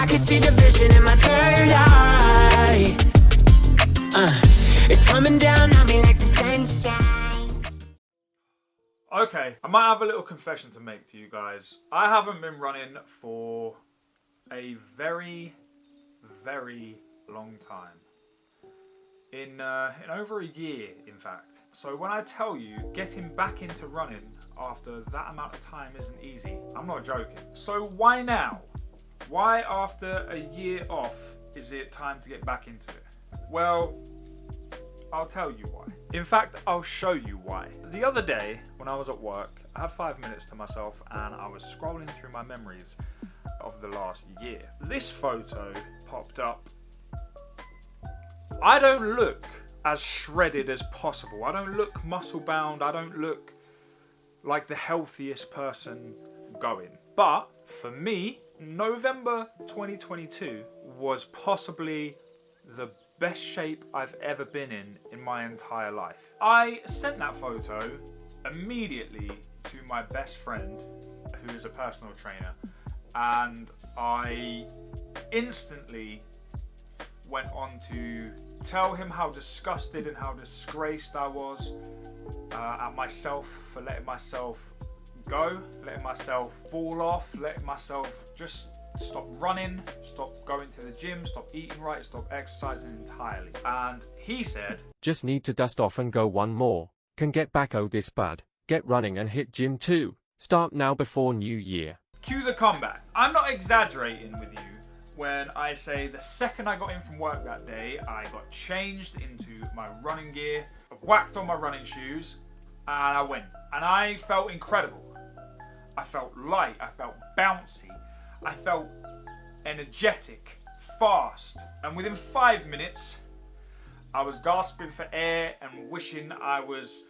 can see the vision in my third eye. It's coming down on me like the sunshine. Okay, I might have a little confession to make to you guys. I haven't been running for a very, very long time. In over a year, in fact. So when I tell you getting back into running after that amount of time isn't easy, I'm not joking. So why now? Why after a year off is it time to get back into it? Well, I'll tell you why. In fact, I'll show you why. The other day, when I was at work, I had 5 minutes to myself and I was scrolling through my memories of the last year. This photo popped up. I don't look as shredded as possible. I don't look muscle bound. I don't look like the healthiest person going. But for me, November 2022 was possibly the best shape I've ever been in my entire life. I sent that photo immediately to my best friend, who is a personal trainer, and I instantly went on to tell him how disgusted and how disgraced I was at myself for letting myself go, letting myself fall off, letting myself just stop running, stop going to the gym, stop eating right, stop exercising entirely. And he said, just need to dust off and go one more. Can get back, oh this bad. Get running and hit gym too. Start now before New Year. Cue the comeback. I'm not exaggerating with you when I say the second I got in from work that day, I got changed into my running gear, whacked on my running shoes, and I went. And I felt incredible. I felt light, I felt bouncy, I felt energetic, fast, and within 5 minutes, I was gasping for air and wishing I was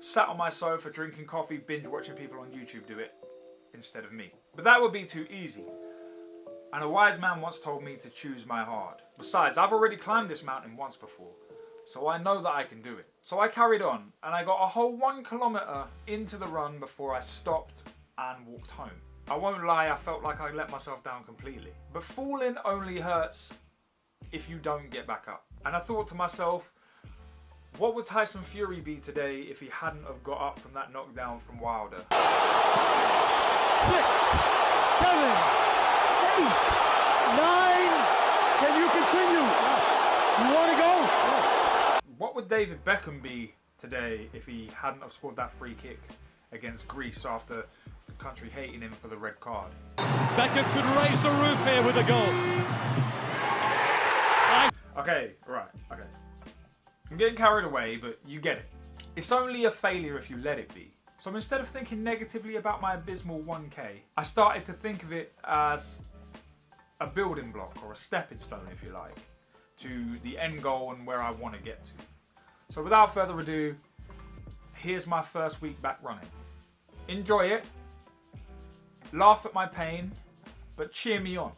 sat on my sofa drinking coffee, binge watching people on YouTube do it instead of me. But that would be too easy. And a wise man once told me to choose my heart. Besides, I've already climbed this mountain once before, so I know that I can do it. So I carried on, and I got a whole 1 kilometer into the run before I stopped and walked home. I won't lie, I felt like I let myself down completely. But falling only hurts if you don't get back up. And I thought to myself, what would Tyson Fury be today if he hadn't have got up from that knockdown from Wilder? 6, 7, 8, 9. Can you continue? You want to go? What would David Beckham be today if he hadn't have scored that free kick against Greece after the country hating him for the red card? Beckham could raise the roof here with a goal. Okay, right, okay. I'm getting carried away, but you get it. It's only a failure if you let it be. So instead of thinking negatively about my abysmal 1K, I started to think of it as a building block or a stepping stone, if you like, to the end goal and where I want to get to. So without further ado, here's my first week back running. Enjoy it, laugh at my pain, but cheer me on.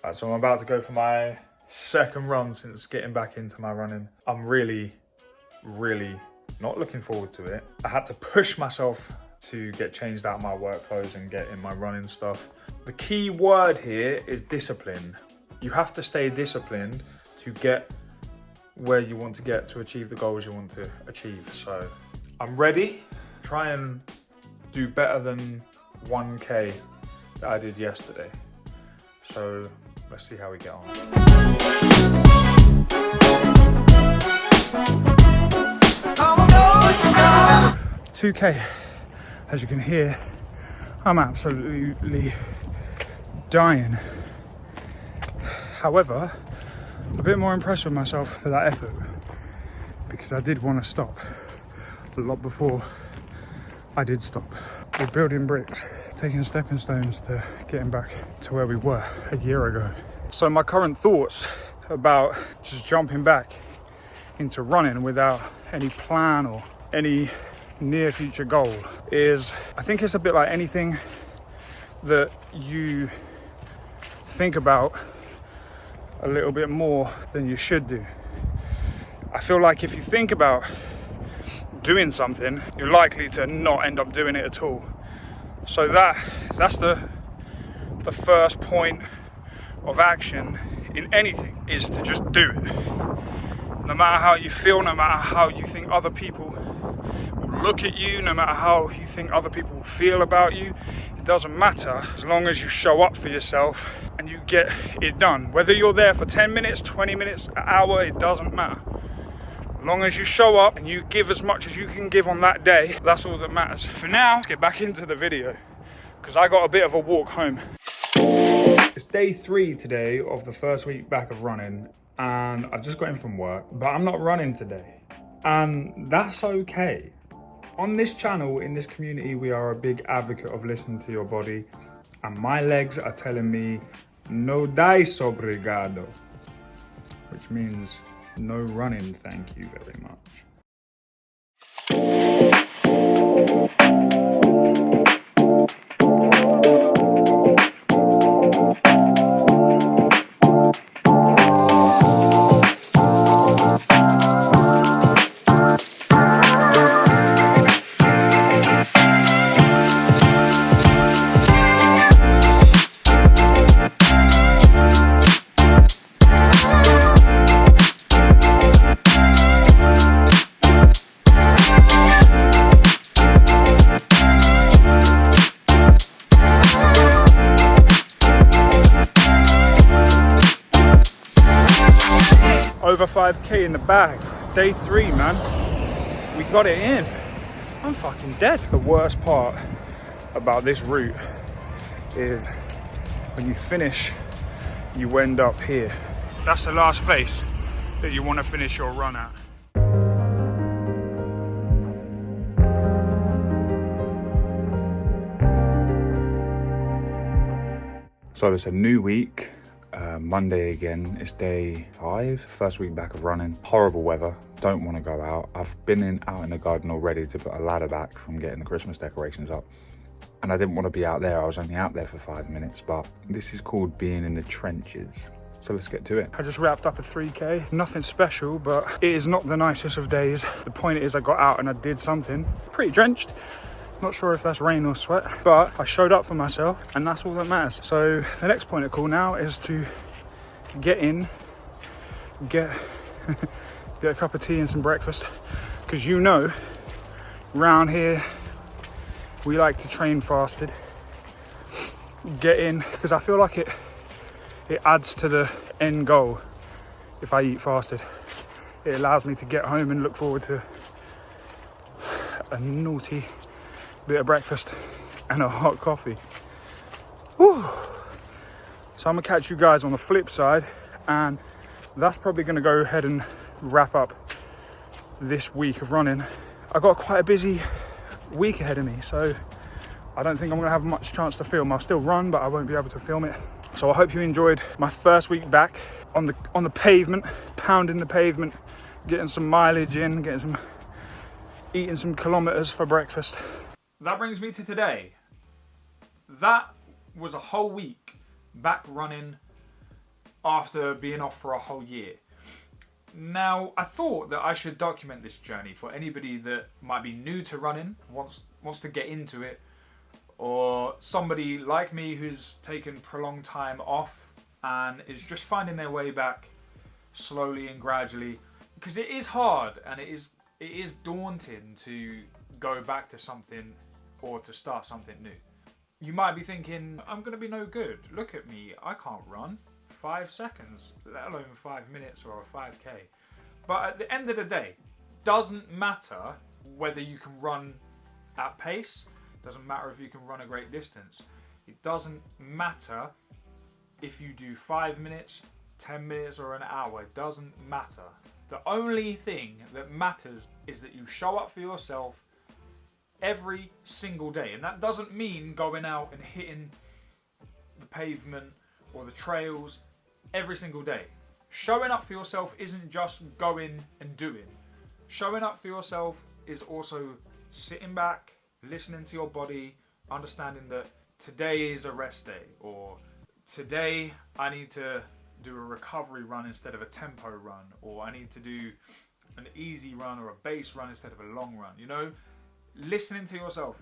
Right, so I'm about to go for my second run since getting back into my running. I'm really not looking forward to it. I had to push myself to get changed out of my work clothes and get in my running stuff. The key word here is discipline. You have to stay disciplined to get where you want to get to achieve the goals you want to achieve. So I'm ready. Try and do better than 1K that I did yesterday. So let's see how we get on. 2K, as you can hear, I'm absolutely dying. However, a bit more impressed with myself for that effort because I did want to stop a lot before I did stop. We're building bricks, taking stepping stones to getting back to where we were a year ago. So my current thoughts about just jumping back into running without any plan or any near future goal is, I think it's a bit like anything that you think about a little bit more than you should do. I feel like if you think about doing something, you're likely to not end up doing it at all. So that's the first point of action in anything, is to just do it. No matter how you feel, no matter how you think other people will look at you, no matter how you think other people will feel about you, it doesn't matter as long as you show up for yourself and you get it done. Whether you're there for 10 minutes, 20 minutes, an hour, it doesn't matter. As long as you show up and you give as much as you can give on that day, that's all that matters. For now, let's get back into the video because I got a bit of a walk home. It's day 3 today of the first week back of running, and I've just got in from work, but I'm not running today, and that's okay. On this channel, in this community, we are a big advocate of listening to your body, and my legs are telling me no dice obrigado, which means no running, thank you very much. Over 5k in the bag. Day 3, man. We got it in. I'm fucking dead. The worst part about this route is when you finish, you end up here. That's the last place that you want to finish your run at. So it's a new week. Monday again, it's day 5, first week back of running. Horrible weather, don't want to go out. I've been out in the garden already to put a ladder back from getting the Christmas decorations up, and I didn't want to be out there. I was only out there for 5 minutes, but this is called being in the trenches. So let's get to it. I just wrapped up a 3k, nothing special, but it is not the nicest of days. The point is I got out and I did something. Pretty drenched. Not sure if that's rain or sweat, but I showed up for myself, and that's all that matters. So the next point of call now is to get in, get a cup of tea and some breakfast, because you know, round here we like to train fasted. Get in, because I feel like it adds to the end goal. If I eat fasted, it allows me to get home and look forward to a naughty bit of breakfast and a hot coffee. Whew. So I'm gonna catch you guys on the flip side, and that's probably gonna go ahead and wrap up this week of running. I got quite a busy week ahead of me, so I don't think I'm gonna have much chance to film. I'll still run, but I won't be able to film it. So I hope you enjoyed my first week back on the pavement, pounding the pavement, getting some mileage in, eating some kilometers for breakfast. That brings me to today. That was a whole week back running after being off for a whole year. Now, I thought that I should document this journey for anybody that might be new to running, wants to get into it, or somebody like me who's taken prolonged time off and is just finding their way back slowly and gradually. Because it is hard and it is daunting to go back to something or to start something new. You might be thinking, I'm going to be no good. Look at me, I can't run 5 seconds, let alone 5 minutes or a 5k. But at the end of the day, doesn't matter whether you can run at pace, doesn't matter if you can run a great distance. It doesn't matter if you do 5 minutes, 10 minutes or an hour, it doesn't matter. The only thing that matters is that you show up for yourself every single day. And that doesn't mean going out and hitting the pavement or the trails every single day. Showing up for yourself isn't just going and doing. Showing up for yourself is also sitting back, listening to your body, understanding that today is a rest day, or today I need to do a recovery run instead of a tempo run, or I need to do an easy run or a base run instead of a long run. You know, listening to yourself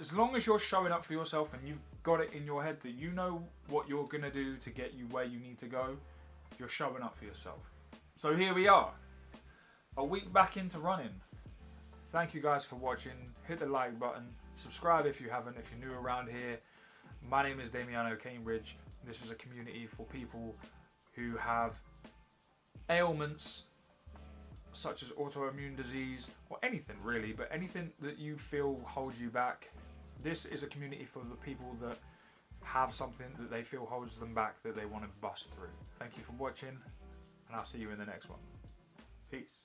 as long as you're showing up for yourself and you've got it in your head that you know what you're going to do to get you where you need to go, you're showing up for yourself. So here we are, a week back into running. Thank you guys for watching. Hit the like button, subscribe if you haven't, if you're new around here. My name is Damiano Cambridge. This is a community for people who have ailments such as autoimmune disease, or anything really, but anything that you feel holds you back. This is a community for the people that have something that they feel holds them back that they want to bust through. Thank you for watching, and I'll see you in the next one. Peace.